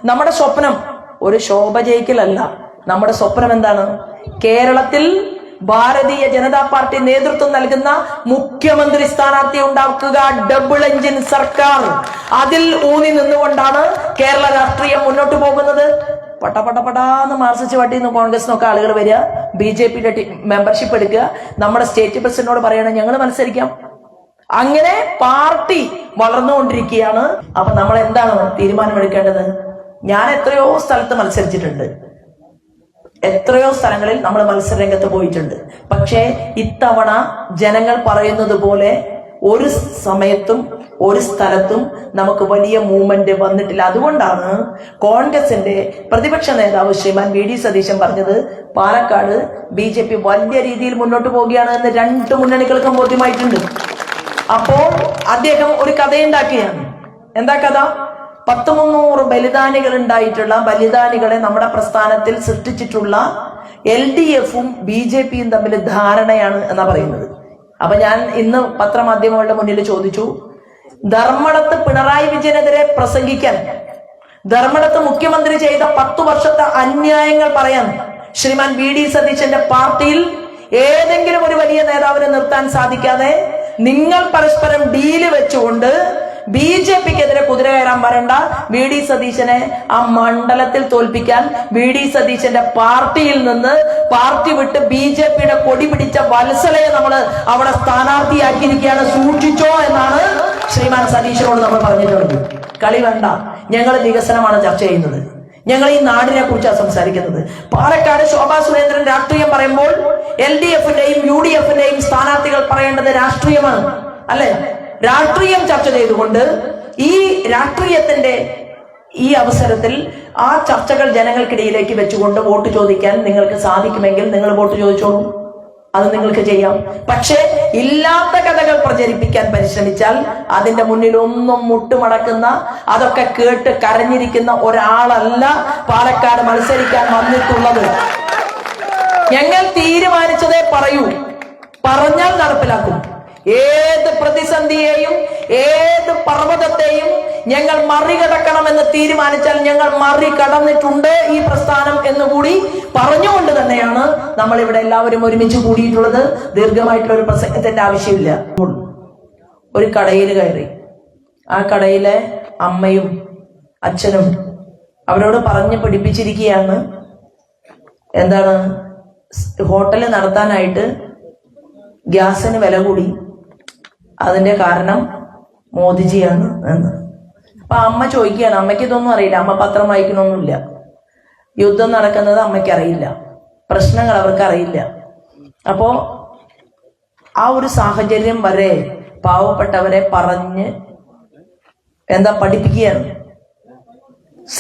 നമ്മുടെ സ്വപ്നം ഒരു ശോഭ ജയിക്കലല്ല. നമ്മുടെ സ്വപ്നം എന്താണ്? കേരളത്തിൽ ഭാരതീയ ജനതാ പാർട്ടി നേതൃത്വം നൽകുന്ന മുഖ്യമന്ത്രി സ്ഥാനാർത്ഥി ഉണ്ടാക്കുക, ഡബിൾ എഞ്ചിൻ സർക്കാർ. അതിൽ ഊന്നി നിന്നുകൊണ്ടാണ് കേരള രാഷ്ട്രീയം മുന്നോട്ട് പോകുന്നത്. പട്ടപടപടാന്ന് മാർസിസ്റ്റ് പാർട്ടിന്ന് കോൺഗ്രസിനൊക്കെ ആളുകൾ വരിക, BJPയുടെ മെമ്പർഷിപ്പ് എടുക്കുക, നമ്മുടെ സ്റ്റേറ്റ് പ്രസിഡന്റിനോട് പറയണം ഞങ്ങൾ മത്സരിക്കാം. അങ്ങനെ പാർട്ടി വളർന്നുകൊണ്ടിരിക്കുകയാണ്. അപ്പൊ നമ്മൾ എന്താണ് തീരുമാനമെടുക്കേണ്ടത്? ഞാൻ എത്രയോ സ്ഥലത്ത് മത്സരിച്ചിട്ടുണ്ട്, എത്രയോ സ്ഥലങ്ങളിൽ നമ്മൾ മത്സരരംഗത്ത് പോയിട്ടുണ്ട്. പക്ഷേ ഇത്തവണ ജനങ്ങൾ പറയുന്നത് പോലെ ഒരു സമയത്തും ഒരു സ്ഥലത്തും നമുക്ക് വലിയ മൂവ്മെന്റ് വന്നിട്ടില്ല. അതുകൊണ്ടാണ് കോൺഗ്രസിന്റെ പ്രതിപക്ഷ നേതാവ് ശ്രീമാൻ VD സതീശൻ പറഞ്ഞത് പാലക്കാട് BJP വലിയ രീതിയിൽ മുന്നോട്ട് പോവുകയാണ് എന്ന് രണ്ട് മുന്നണികൾക്കും ബോധ്യമായിട്ടുണ്ട്. അപ്പോൾ അദ്ദേഹം ഒരു കഥയുണ്ടാക്കിയാണ്. എന്താ കഥ? 100-300 ബലിദാനികൾ ഉണ്ടായിട്ടുള്ള ബലിദാനികളെ നമ്മുടെ പ്രസ്ഥാനത്തിൽ സൃഷ്ടിച്ചിട്ടുള്ള LDFും BJPയും തമ്മിൽ ധാരണയാണ് എന്നാ പറയുന്നത്. അപ്പൊ ഞാൻ ഇന്ന് പത്രമാധ്യമങ്ങളുടെ മുന്നിൽ ചോദിച്ചു, ധർമ്മടത്ത് പിണറായി വിജയനെതിരെ പ്രസംഗിക്കാൻ, ധർമ്മടത്ത് മുഖ്യമന്ത്രി ചെയ്ത 10 വർഷത്തെ അന്യായങ്ങൾ പറയാൻ ശ്രീമാൻ VD സതീശന്റെ പാർട്ടിയിൽ ഏതെങ്കിലും ഒരു വലിയ നേതാവിനെ നിർത്താൻ സാധിക്കാതെ നിങ്ങൾ പരസ്പരം ഡീല് വെച്ചുകൊണ്ട് BJPക്കെതിരെ കുതിര കയറാൻ വരണ്ട. VD സതീശനെ ആ മണ്ഡലത്തിൽ തോൽപ്പിക്കാൻ VD സതീശന്റെ പാർട്ടിയിൽ നിന്ന് പാർട്ടി വിട്ട് BJPയുടെ കൊടി പിടിച്ച വത്സലയെ നമ്മൾ അവിടെ സ്ഥാനാർത്ഥിയാക്കിയിരിക്കുകയാണ്, സൂക്ഷിച്ചോ എന്നാണ് ശ്രീമാൻ സതീശനോട് നമ്മൾ പറഞ്ഞിട്ടുള്ളത്. കളി വേണ്ട, ഞങ്ങൾ വികസനമാണ് ചർച്ച ചെയ്യുന്നത്, ഞങ്ങൾ ഈ നാടിനെ കുറിച്ചാണ് സംസാരിക്കുന്നത്. പാലക്കാട് ശോഭാ സുരേന്ദ്രൻ രാഷ്ട്രീയം പറയുമ്പോൾ LDFന്റെയും UDFന്റെയും സ്ഥാനാർത്ഥികൾ പറയേണ്ടത് രാഷ്ട്രീയമാണ്, അല്ലെ? രാഷ്ട്രീയം ചർച്ച ചെയ്തുകൊണ്ട് ഈ രാഷ്ട്രീയത്തിന്റെ ഈ അവസരത്തിൽ ആ ചർച്ചകൾ ജനങ്ങൾക്കിടയിലേക്ക് വെച്ചുകൊണ്ട് വോട്ട് ചോദിക്കാൻ നിങ്ങൾക്ക് സാധിക്കുമെങ്കിൽ നിങ്ങൾ വോട്ട് ചോദിച്ചോളൂ, അത് നിങ്ങൾക്ക് ചെയ്യാം. പക്ഷെ ഇല്ലാത്ത കഥകൾ പ്രചരിപ്പിക്കാൻ പരിശ്രമിച്ചാൽ അതിന്റെ മുന്നിൽ ഒന്നും മുട്ടുമടക്കുന്ന, അതൊക്കെ കേട്ട് കരഞ്ഞിരിക്കുന്ന ഒരാളല്ല പാലക്കാട് മത്സരിക്കാൻ വന്നിട്ടുള്ളത്. ഞങ്ങൾ തീരുമാനിച്ചതേ പറയൂ, പറഞ്ഞാൽ നടപ്പിലാക്കും. ഏത് പ്രതിസന്ധിയെയും ഏത് പർവ്വതത്തെയും ഞങ്ങൾ മറികടക്കണമെന്ന് തീരുമാനിച്ചാൽ ഞങ്ങൾ മറികടന്നിട്ടുണ്ട് ഈ പ്രസ്ഥാനം എന്നുകൂടി പറഞ്ഞുകൊണ്ട് തന്നെയാണ് നമ്മൾ ഇവിടെ എല്ലാവരും ഒരുമിച്ച് കൂടിയിട്ടുള്ളത്. ദീർഘമായിട്ടുള്ള ഒരു പ്രസംഗത്തിന്റെ ആവശ്യമില്ല. ഒരു കടയിൽ കയറി, ആ കടയിലെ അമ്മയും അച്ഛനും അവരോട് പറഞ്ഞ് പഠിപ്പിച്ചിരിക്കുകയാണ്, എന്താണ്, ഹോട്ടല് നടത്താനായിട്ട് ഗ്യാസിന് വില കൂടി, അതിന്റെ കാരണം മോദിജിയാണ് എന്ന്. അപ്പൊ അമ്മ ചോദിക്കുകയാണ്, അമ്മയ്ക്ക് ഇതൊന്നും അറിയില്ല, അമ്മ പത്രം വായിക്കണമൊന്നുമില്ല, യുദ്ധം നടക്കുന്നത് അമ്മയ്ക്ക് അറിയില്ല, പ്രശ്നങ്ങൾ അവർക്ക് അറിയില്ല. അപ്പോ ആ ഒരു സാഹചര്യം വരെ പാവപ്പെട്ടവരെ പറഞ്ഞ് പഠിപ്പിക്കുകയാണ്.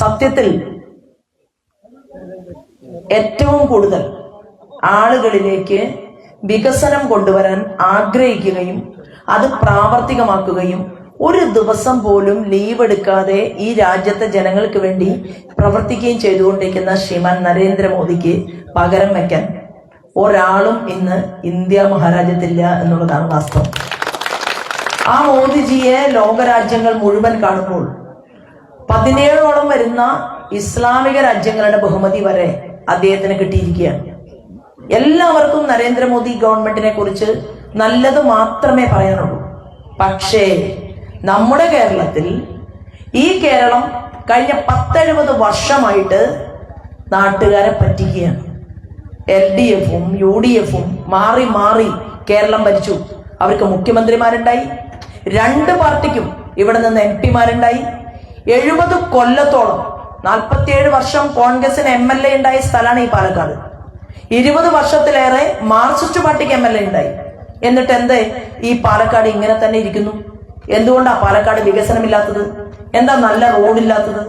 സത്യത്തിൽ ഏറ്റവും കൂടുതൽ ആളുകളിലേക്ക് വികസനം കൊണ്ടുവരാൻ ആഗ്രഹിക്കുകയും അത് പ്രാവർത്തികമാക്കുകയും ഒരു ദിവസം പോലും ലീവ് എടുക്കാതെ ഈ രാജ്യത്തെ ജനങ്ങൾക്ക് വേണ്ടി പ്രവർത്തിക്കുകയും ചെയ്തുകൊണ്ടിരിക്കുന്ന ശ്രീമാൻ നരേന്ദ്രമോദിക്ക് പകരം വയ്ക്കാൻ ഒരാളും ഇന്ന് ഇന്ത്യ മഹാരാജ്യത്തില്ല എന്നുള്ളതാണ് വാസ്തവം. ആ മോദിജിയെ ലോകരാജ്യങ്ങൾ മുഴുവൻ കാണുമ്പോൾ 17ഓളം വരുന്ന ഇസ്ലാമിക രാജ്യങ്ങളുടെ ബഹുമതി വരെ അദ്ദേഹത്തിന് കിട്ടിയിരിക്കുകയാണ്. എല്ലാവർക്കും നരേന്ദ്രമോദി ഗവൺമെന്റിനെ കുറിച്ച് നല്ലത് മാത്രമേ പറയാനുള്ളൂ. പക്ഷേ നമ്മുടെ കേരളത്തിൽ, ഈ കേരളം കഴിഞ്ഞ 10-70 വർഷമായിട്ട് നാട്ടുകാരെ പറ്റിക്കുകയാണ്. LDFും UDFും മാറി മാറി കേരളം ഭരിച്ചു. അവർക്ക് മുഖ്യമന്ത്രിമാരുണ്ടായി, 2 പാർട്ടിക്കും ഇവിടെ നിന്ന് MP മാരുണ്ടായി. 70 കൊല്ലത്തോളം 47 വർഷം കോൺഗ്രസിന് MLA ഉണ്ടായ സ്ഥലമാണ് ഈ പാലക്കാട്. 20 വർഷത്തിലേറെ മാർക്സിസ്റ്റ് പാർട്ടിക്ക് MLA ഉണ്ടായി. എന്നിട്ട് എന്തേ ഈ പാലക്കാട് ഇങ്ങനെ തന്നെ ഇരിക്കുന്നു? എന്തുകൊണ്ടാ പാലക്കാട് വികസനമില്ലാത്തത്? എന്താ നല്ല റോഡില്ലാത്തത്?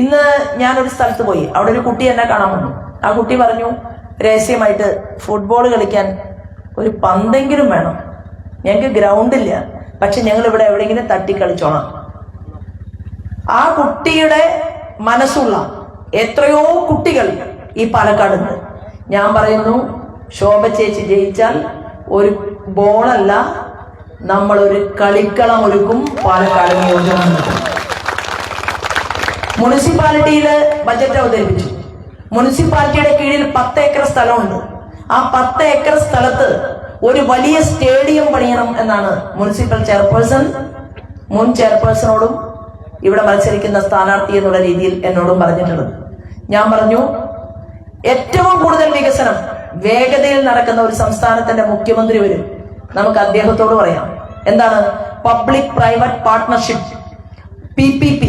ഇന്ന് ഞാനൊരു സ്ഥലത്ത് പോയി, അവിടെ ഒരു കുട്ടി എന്നെ കാണാൻ വന്നു. ആ കുട്ടി പറഞ്ഞു, രഹസ്യമായിട്ട് ഫുട്ബോൾ കളിക്കാൻ ഒരു പന്തെങ്കിലും വേണം, ഞങ്ങൾക്ക് ഗ്രൗണ്ട് ഇല്ല, പക്ഷെ ഞങ്ങൾ ഇവിടെ എവിടെയെങ്കിലും തട്ടിക്കളിച്ചോളാം. ആ കുട്ടിയുടെ മനസ്സുള്ള എത്രയോ കുട്ടികൾ ഈ പാലക്കാടുണ്ട്. ഞാൻ പറയുന്നു, ശോഭ ചേച്ചി ജയിച്ചാൽ ഒരു ബോളല്ല, നമ്മളൊരു കളിക്കളം ഒരുക്കും പാലക്കാട് നിയോജകമണ്ഡലത്തിൽ. മുനിസിപ്പാലിറ്റിയില് ബജറ്റ് അവതരിപ്പിച്ചു. മുനിസിപ്പാലിറ്റിയുടെ കീഴിൽ 10 ഏക്കർ സ്ഥലമുണ്ട്. ആ 10 ഏക്കർ സ്ഥലത്ത് ഒരു വലിയ സ്റ്റേഡിയം പണിയണം എന്നാണ് മുനിസിപ്പൽ ചെയർപേഴ്സൺ മുൻ ചെയർപേഴ്സണോടും ഇവിടെ മത്സരിക്കുന്ന സ്ഥാനാർത്ഥി എന്നുള്ള രീതിയിൽ എന്നോടും പറഞ്ഞിട്ടുള്ളത്. ഞാൻ പറഞ്ഞു, ഏറ്റവും കൂടുതൽ വികസനം വേഗതയിൽ നടക്കുന്ന ഒരു സംസ്ഥാനത്തിന്റെ മുഖ്യമന്ത്രി വരും, നമുക്ക് അദ്ദേഹത്തോട് പറയാം. എന്താണ്? Public private partnership, PPP.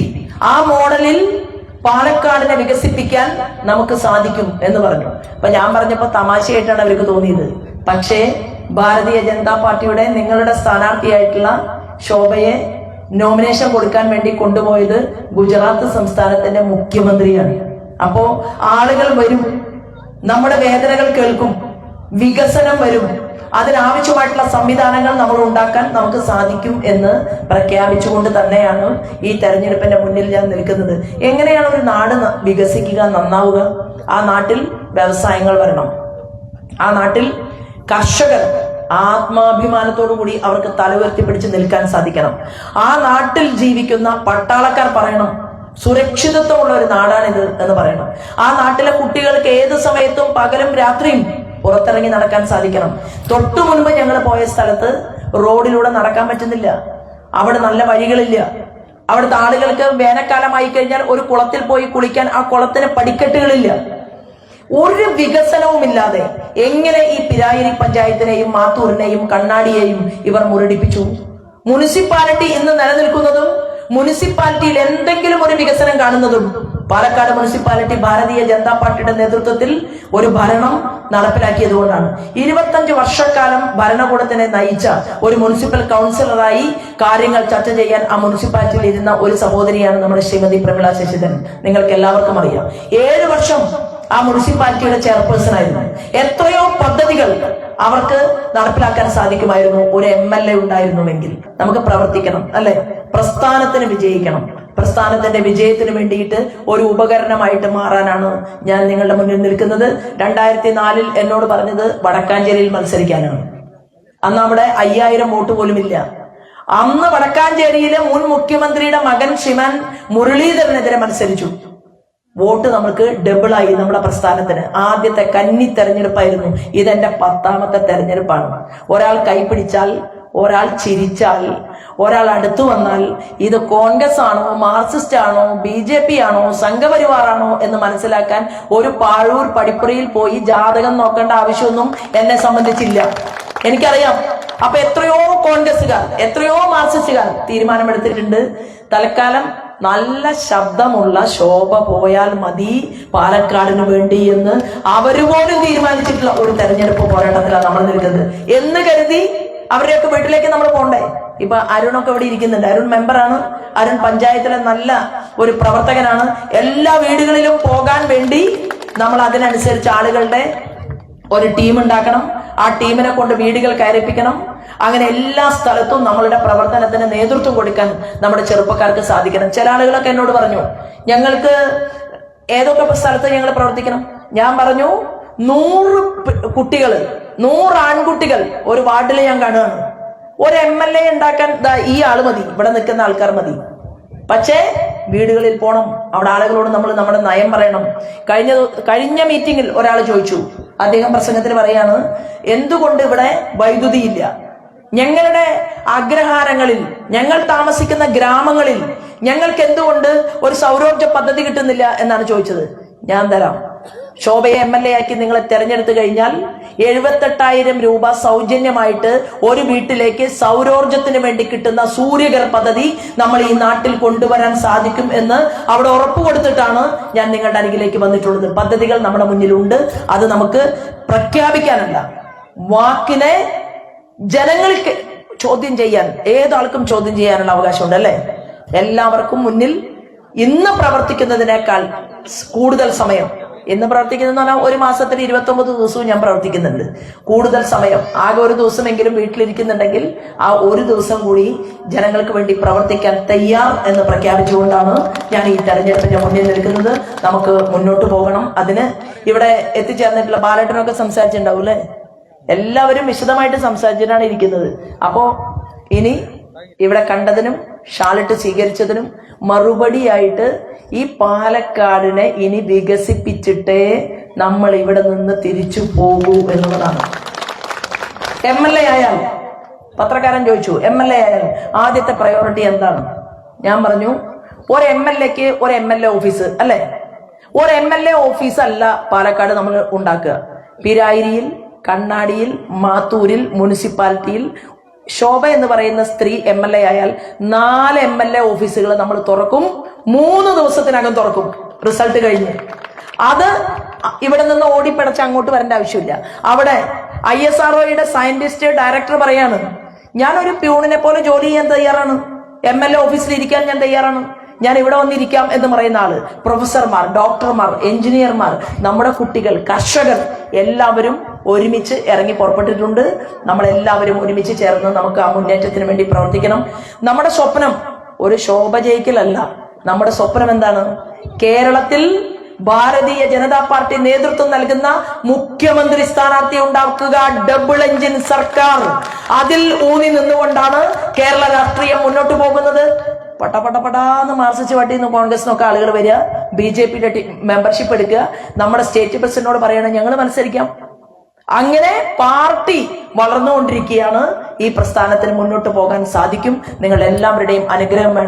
ആ മോഡലിൽ പാലക്കാടിനെ വികസിപ്പിക്കാൻ നമുക്ക് സാധിക്കും എന്ന് പറഞ്ഞു. അപ്പൊ ഞാൻ പറഞ്ഞപ്പോ തമാശയായിട്ടാണ് അവർക്ക് തോന്നിയത്. പക്ഷേ ഭാരതീയ ജനതാ പാർട്ടിയുടെ നിങ്ങളുടെ സ്ഥാനാർത്ഥിയായിട്ടുള്ള ശോഭയെ നോമിനേഷൻ കൊടുക്കാൻ വേണ്ടി കൊണ്ടുപോയത് ഗുജറാത്ത് സംസ്ഥാനത്തിന്റെ മുഖ്യമന്ത്രിയാണ്. അപ്പോ ആളുകൾ വരും, നമ്മുടെ വേദനകൾ കേൾക്കും, വികസനം വരും, അതിനാവശ്യമായിട്ടുള്ള സംവിധാനങ്ങൾ നമ്മൾ ഉണ്ടാക്കാൻ നമുക്ക് സാധിക്കും എന്ന് പ്രഖ്യാപിച്ചുകൊണ്ട് തന്നെയാണ് ഈ തെരഞ്ഞെടുപ്പിന്റെ മുന്നിൽ ഞാൻ നിൽക്കുന്നത്. എങ്ങനെയാണ് ഒരു നാട് വികസിക്കുക, നന്നാവുക? ആ നാട്ടിൽ വ്യവസായങ്ങൾ വരണം, ആ നാട്ടിൽ കർഷകർ ആത്മാഭിമാനത്തോടു കൂടി അവർക്ക് തലയുയർത്തി പിടിച്ച് നിൽക്കാൻ സാധിക്കണം. ആ നാട്ടിൽ ജീവിക്കുന്ന പട്ടാളക്കാർ പറയണം, സുരക്ഷിതത്വമുള്ള ഒരു നാടാണിത് എന്ന് പറയണം. ആ നാട്ടിലെ കുട്ടികൾക്ക് ഏത് സമയത്തും പകലും രാത്രിയും പുറത്തിറങ്ങി നടക്കാൻ സാധിക്കണം. തൊട്ടു മുൻപ് ഞങ്ങൾ പോയ സ്ഥലത്ത് റോഡിലൂടെ നടക്കാൻ പറ്റുന്നില്ല, അവിടെ നല്ല വഴികളില്ല. അവിടുത്തെ ആളുകൾക്ക് വേനൽക്കാലമായി കഴിഞ്ഞാൽ ഒരു കുളത്തിൽ പോയി കുളിക്കാൻ ആ കുളത്തിന് പടിക്കെട്ടുകളില്ല. ഒരു വികസനവുമില്ലാതെ എങ്ങനെ ഈ പിരായിരി പഞ്ചായത്തിനെയും മാത്തൂരിനെയും കണ്ണാടിയെയും ഇവർ മുരടിപ്പിച്ചു? മുനിസിപ്പാലിറ്റി ഇന്ന് നിലനിൽക്കുന്നതും മുനിസിപ്പാലിറ്റിയിൽ എന്തെങ്കിലും ഒരു വികസനം കാണുന്നതും പാലക്കാട് മുനിസിപ്പാലിറ്റി ഭാരതീയ ജനതാ പാർട്ടിയുടെ നേതൃത്വത്തിൽ ഒരു ഭരണം നടപ്പിലാക്കിയതുകൊണ്ടാണ്. 25 വർഷക്കാലം ഭരണകൂടത്തിനെ നയിച്ച ഒരു മുനിസിപ്പൽ കൗൺസിലറായി കാര്യങ്ങൾ ചർച്ച ചെയ്യാൻ ആ മുനിസിപ്പാലിറ്റിയിൽ ഇരുന്ന ഒരു സഹോദരിയാണ് നമ്മുടെ ശ്രീമതി പ്രമിള ശശിധരൻ. നിങ്ങൾക്ക് എല്ലാവർക്കും അറിയാം. 7 വർഷം ആ മുനിസിപ്പാലിറ്റിയുടെ ചെയർപേഴ്സൺ ആയിരുന്നു. എത്രയോ പദ്ധതികൾ അവർക്ക് നടപ്പിലാക്കാൻ സാധിക്കുമായിരുന്നു ഒരു MLA ഉണ്ടായിരുന്നുവെങ്കിൽ. നമുക്ക് പ്രവർത്തിക്കണം, അല്ലെ? പ്രസ്ഥാനത്തിന് വിജയിക്കണം. പ്രസ്ഥാനത്തിന്റെ വിജയത്തിന് വേണ്ടിയിട്ട് ഒരു ഉപകരണമായിട്ട് മാറാനാണ് ഞാൻ നിങ്ങളുടെ മുന്നിൽ നിൽക്കുന്നത്. 2004 എന്നോട് പറഞ്ഞത് വടക്കാഞ്ചേരിയിൽ മത്സരിക്കാനാണ്. അന്ന് അവിടെ 5000 വോട്ട് പോലും ഇല്ല. അന്ന് വടക്കാഞ്ചേരിയിലെ മുൻ മുഖ്യമന്ത്രിയുടെ മകൻ ശ്രീമാൻ മുരളീധരനെതിരെ മത്സരിച്ചു. വോട്ട് നമുക്ക് ഡബിളായി നമ്മുടെ പ്രസ്ഥാനത്തിന്. ആദ്യത്തെ കന്നി തെരഞ്ഞെടുപ്പായിരുന്നു. ഇതെന്റെ 10ാമത്തെ തെരഞ്ഞെടുപ്പാണ്. ഒരാൾ കൈപിടിച്ചാൽ, ഒരാൾ ചിരിച്ചാൽ, ഒരാൾ അടുത്തു വന്നാൽ ഇത് കോൺഗ്രസ് ആണോ, മാർക്സിസ്റ്റ് ആണോ, BJP ആണോ, സംഘപരിവാറാണോ എന്ന് മനസ്സിലാക്കാൻ ഒരു പാഴൂർ പടിപ്പുറയിൽ പോയി ജാതകം നോക്കേണ്ട ആവശ്യമൊന്നും എന്നെ സംബന്ധിച്ചില്ല. എനിക്കറിയാം. അപ്പൊ എത്രയോ കോൺഗ്രസുകാർ, എത്രയോ മാർക്സിസ്റ്റുകാർ തീരുമാനമെടുത്തിട്ടുണ്ട്, തൽക്കാലം നല്ല ശബ്ദമുള്ള ശോഭ പോയാൽ മതി പാലക്കാടിന് വേണ്ടി എന്ന് അവര് പോലും തീരുമാനിച്ചിട്ടുള്ള ഒരു തെരഞ്ഞെടുപ്പ് പോരാട്ടത്തിലാണ് നമ്മൾ നിൽക്കുന്നത് എന്ന് കരുതി അവരെയൊക്കെ വീട്ടിലേക്ക് നമ്മൾ പോണ്ടേ? ഇപ്പൊ അരുണൊക്കെ ഇവിടെ ഇരിക്കുന്നുണ്ട്. അരുൺ മെമ്പറാണ്. അരുൺ പഞ്ചായത്തിലെ നല്ല ഒരു പ്രവർത്തകനാണ്. എല്ലാ വീടുകളിലും പോകാൻ വേണ്ടി നമ്മൾ അതിനനുസരിച്ച് ആളുകളുടെ ഒരു ടീം ഉണ്ടാക്കണം. ആ ടീമിനെ കൊണ്ട് വീടുകൾ കയറിപ്പിക്കണം. അങ്ങനെ എല്ലാ സ്ഥലത്തും നമ്മളുടെ പ്രവർത്തനത്തിന് നേതൃത്വം കൊടുക്കാൻ നമ്മുടെ ചെറുപ്പക്കാർക്ക് സാധിക്കണം. ചില ആളുകളൊക്കെ എന്നോട് പറഞ്ഞു, ഞങ്ങൾക്ക് ഏതൊക്കെ സ്ഥലത്ത് ഞങ്ങൾ പ്രവർത്തിക്കണം? ഞാൻ പറഞ്ഞു, 100 കുട്ടികൾ, 100 ആൺകുട്ടികൾ ഒരു വാർഡിൽ ഞാൻ കാണുകയാണ്. ഒരു MLA ഉണ്ടാക്കാൻ ഈ ആള് മതി, ഇവിടെ നിൽക്കുന്ന ആൾക്കാർ മതി. പക്ഷേ വീടുകളിൽ പോണം, അവിടെ ആളുകളോട് നമ്മൾ നമ്മുടെ നയം പറയണം. കഴിഞ്ഞ മീറ്റിംഗിൽ ഒരാൾ ചോദിച്ചു, അദ്ദേഹം പ്രസംഗത്തിൽ പറയാണ്, എന്തുകൊണ്ട് ഇവിടെ വൈദ്യുതി ഇല്ല? ഞങ്ങളുടെ അഗ്രഹാരങ്ങളിൽ, ഞങ്ങൾ താമസിക്കുന്ന ഗ്രാമങ്ങളിൽ ഞങ്ങൾക്ക് എന്തുകൊണ്ട് ഒരു സൗരോർജ പദ്ധതി കിട്ടുന്നില്ല എന്നാണ് ചോദിച്ചത്. ഞാൻ തരാം. ശോഭയെ MLA ആക്കി നിങ്ങളെ തെരഞ്ഞെടുത്തു കഴിഞ്ഞാൽ 78,000 രൂപ സൗജന്യമായിട്ട് ഒരു വീട്ടിലേക്ക് സൗരോർജത്തിന് വേണ്ടി കിട്ടുന്ന സൂര്യഘർ പദ്ധതി നമ്മൾ ഈ നാട്ടിൽ കൊണ്ടുവരാൻ സാധിക്കും എന്ന് അവിടെ ഉറപ്പ് കൊടുത്തിട്ടാണ് ഞാൻ നിങ്ങളുടെ അരികിലേക്ക് വന്നിട്ടുള്ളത്. പദ്ധതികൾ നമ്മുടെ മുന്നിലുണ്ട്. അത് നമുക്ക് പ്രഖ്യാപിക്കാനല്ല, വാക്കിനെ ജനങ്ങൾക്ക് ചോദ്യം ചെയ്യാൻ, ഏതാൾക്കും ചോദ്യം ചെയ്യാനുള്ള അവകാശമുണ്ട്, അല്ലെ? എല്ലാവർക്കും മുന്നിൽ ഇന്ന് പ്രവർത്തിക്കുന്നതിനേക്കാൾ കൂടുതൽ സമയം, ഇന്ന് പ്രവർത്തിക്കുന്നതെന്ന് പറഞ്ഞാൽ ഒരു മാസത്തിൽ 29 ദിവസവും ഞാൻ പ്രവർത്തിക്കുന്നുണ്ട്. കൂടുതൽ സമയം, ആകെ ഒരു ദിവസമെങ്കിലും വീട്ടിലിരിക്കുന്നുണ്ടെങ്കിൽ ആ ഒരു ദിവസം കൂടി ജനങ്ങൾക്ക് വേണ്ടി പ്രവർത്തിക്കാൻ തയ്യാർ എന്ന് പ്രഖ്യാപിച്ചുകൊണ്ടാണ് ഞാൻ ഈ തെരഞ്ഞെടുപ്പിന്റെ മുന്നിൽ നിൽക്കുന്നത്. നമുക്ക് മുന്നോട്ട് പോകണം. അതിന് ഇവിടെ എത്തിച്ചേർന്നിട്ടുള്ള ബാലേട്ടനൊക്കെ സംസാരിച്ചിട്ടുണ്ടാവും, അല്ലെ? എല്ലാവരും വിശദമായിട്ട് സംസാരിച്ചിട്ടാണ് ഇരിക്കുന്നത്. അപ്പോ ഇനി ഇവിടെ കണ്ടതിനും ഷാളിട്ട് സ്വീകരിച്ചതിനും മറുപടിയായിട്ട് ഈ പാലക്കാടിനെ ഇനി വികസിപ്പിച്ചിട്ടേ നമ്മൾ ഇവിടെ നിന്ന് തിരിച്ചു പോകൂ എന്നുള്ളതാണ്. MLA ആയാൽ, പത്രക്കാരൻ ചോദിച്ചു, MLA ആയാൽ ആദ്യത്തെ പ്രയോറിറ്റി എന്താണ്? ഞാൻ പറഞ്ഞു, ഒരു MLAക്ക് ഒരു MLA ഓഫീസ് അല്ലെ, ഒരു MLA ഓഫീസ് അല്ല പാലക്കാട് നമ്മൾ ഉണ്ടാക്കുക. പിരായിരിയിൽ, കണ്ണാടിയിൽ, മാത്തൂരിൽ, മുനിസിപ്പാലിറ്റിയിൽ ശോഭ എന്ന് പറയുന്ന സ്ത്രീ MLA ആയാൽ 4 MLA ഓഫീസുകൾ നമ്മൾ തുറക്കും. 3 ദിവസത്തിനകം തുറക്കും റിസൾട്ട് കഴിഞ്ഞ്. അത് ഇവിടെ നിന്ന് ഓടിപ്പിടച്ച് അങ്ങോട്ട് വരേണ്ട ആവശ്യമില്ല. അവിടെ ISROയുടെ സയന്റിസ്റ്റ് ഡയറക്ടർ പറയാണ്, ഞാൻ ഒരു പ്യൂണിനെ പോലെ ജോലി ചെയ്യാൻ തയ്യാറാണ്, MLA ഓഫീസിൽ ഇരിക്കാൻ ഞാൻ തയ്യാറാണ്, ഞാൻ ഇവിടെ വന്നിരിക്കാം എന്ന് പറയുന്ന ആള്. പ്രൊഫസർമാർ, ഡോക്ടർമാർ, എഞ്ചിനീയർമാർ, നമ്മുടെ കുട്ടികൾ, കർഷകർ എല്ലാവരും ഒരുമിച്ച് ഇറങ്ങി പുറപ്പെട്ടിട്ടുണ്ട്. നമ്മളെല്ലാവരും ഒരുമിച്ച് ചേർന്ന് നമുക്ക് ആ മുന്നേറ്റത്തിന് വേണ്ടി പ്രവർത്തിക്കണം. നമ്മുടെ സ്വപ്നം ഒരു ശോഭ ജയിക്കലല്ല. നമ്മുടെ സ്വപ്നം എന്താണ്? കേരളത്തിൽ ഭാരതീയ ജനതാ പാർട്ടി നേതൃത്വം നൽകുന്ന മുഖ്യമന്ത്രി സ്ഥാനാർത്ഥി ഉണ്ടാക്കുക, ഡബിൾ എഞ്ചിൻ സർക്കാർ. അതിൽ ഊന്നി നിന്നുകൊണ്ടാണ് കേരള രാഷ്ട്രീയം മുന്നോട്ട് പോകുന്നത്. പട്ടാന്ന് മാർസിച്ച് പാർട്ടിന്ന് കോൺഗ്രസിനൊക്കെ ആളുകൾ വരിക, BJPയുടെ മെമ്പർഷിപ്പ് എടുക്കുക, നമ്മുടെ സ്റ്റേറ്റ് പ്രസിഡന്റിനോട് പറയണം ഞങ്ങൾ മത്സരിക്കാം. അങ്ങനെ പാർട്ടി വളർന്നുകൊണ്ടിരിക്കുകയാണ്. ഈ പ്രസ്ഥാനത്തിന് മുന്നോട്ട് പോകാൻ സാധിക്കും. നിങ്ങൾ എല്ലാവരുടെയും അനുഗ്രഹം വേണം.